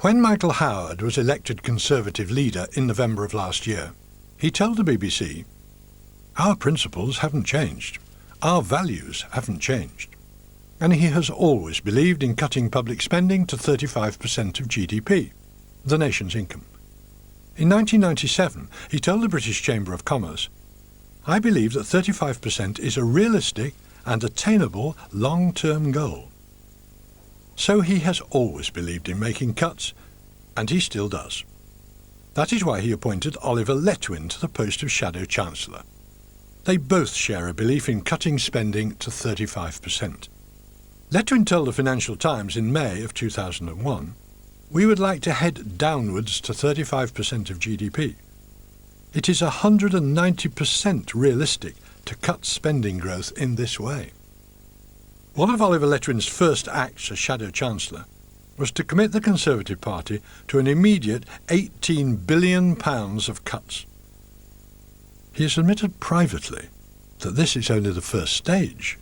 When Michael Howard was elected Conservative leader in November of last year, he told the BBC, "Our principles haven't changed. Our values haven't changed." And he has always believed in cutting public spending to 35% of GDP, the nation's income. In 1997, he told the British Chamber of Commerce, "I believe that 35% is a realistic and attainable long-term goal." So he has always believed in making cuts, and he still does. That is why he appointed Oliver Letwin to the post of Shadow Chancellor. They both share a belief in cutting spending to 35%. Letwin told the Financial Times in May of 2001, "We would like to head downwards to 35% of GDP. It is 190% realistic to cut spending growth in this way." One of Oliver Letwin's first acts as Shadow Chancellor was to commit the Conservative Party to an immediate £18 billion of cuts. He has admitted privately that this is only the first stage.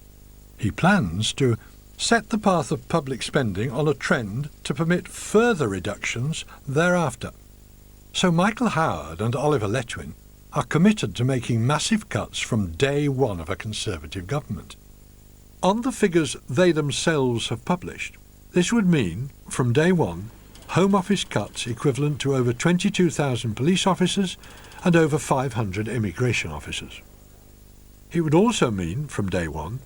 He plans to set the path of public spending on a trend to permit further reductions thereafter. So Michael Howard and Oliver Letwin are committed to making massive cuts from day one of a Conservative government. On the figures they themselves have published, this would mean, from day one, Home Office cuts equivalent to over 22,000 police officers and over 500 immigration officers. It would also mean, from day one,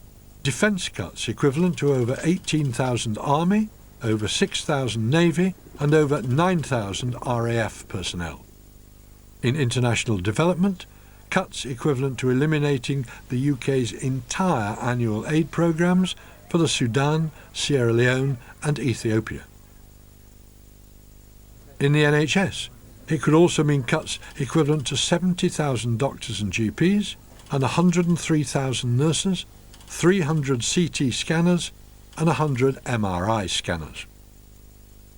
defence cuts equivalent to over 18,000 Army, over 6,000 Navy and over 9,000 RAF personnel. In international development, cuts equivalent to eliminating the UK's entire annual aid programmes for the Sudan, Sierra Leone and Ethiopia. In the NHS, it could also mean cuts equivalent to 70,000 doctors and GPs and 103,000 nurses, 300 CT scanners and 100 MRI scanners.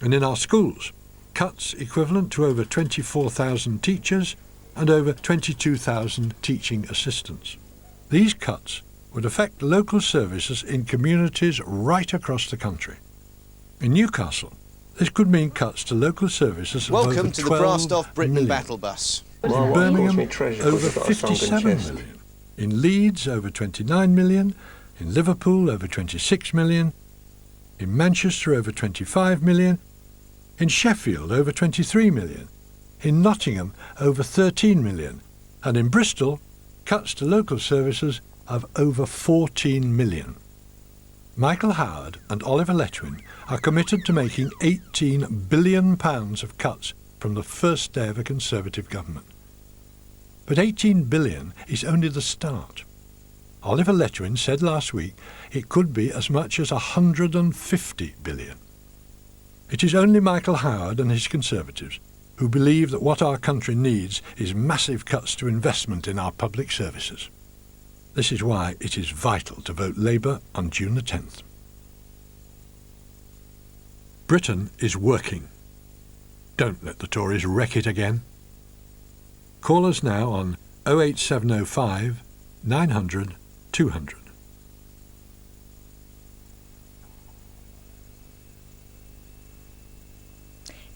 And in our schools, cuts equivalent to over 24,000 teachers and over 22,000 teaching assistants. These cuts would affect local services in communities right across the country. In Newcastle, this could mean cuts to local services of Welcome over to the 12 Brastoff Britain million. battle bus. In Birmingham, over 57 million. In Leeds, over 29 million. In Liverpool, over 26 million. In Manchester, over 25 million. In Sheffield, over 23 million. In Nottingham, over 13 million. And in Bristol, cuts to local services of over 14 million. Michael Howard and Oliver Letwin are committed to making £18 billion of cuts from the first day of a Conservative government. But 18 billion is only the start. Oliver Letwin said last week it could be as much as 150 billion. It is only Michael Howard and his Conservatives who believe that what our country needs is massive cuts to investment in our public services. This is why it is vital to vote Labour on June the 10th. Britain is working. Don't let the Tories wreck it again. Call us now on 08705 900 200.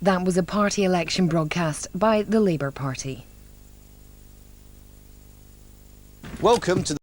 That was a party election broadcast by the Labour Party. Welcome to the